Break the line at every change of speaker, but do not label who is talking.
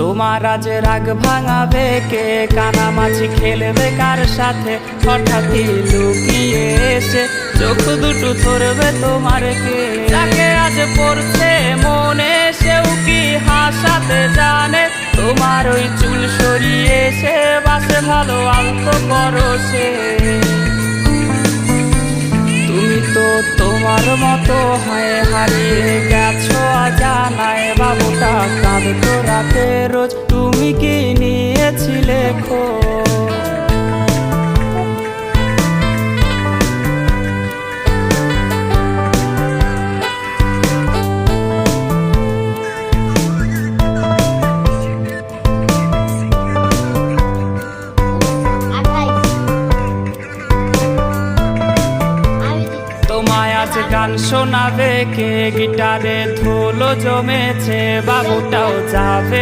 তোমার আজ রাগ ভাঙাবে কে? কানামাছি খেলবে কার সাথে? হঠাৎই লুকিয়ে এসে চোখ দুটো ধরবে তোমার কে? যাকে আজ পড়ছে মনে সেও কি হাসাতে জানে? তোমার ওই চুল সরিয়ে সে বাসে ভালো আলতো করো সে। তুমি তো তোমার মতো হয় হারিয়ে গেছো অজানায়। বাবুটা কাঁদতো রাতে রোজ, তুমি কি নিয়েছিলে খোঁজ? তোমায় আজ গান শোনাবে কে? গিটারে ধুলো জমেছে, বাবুটাও যাবে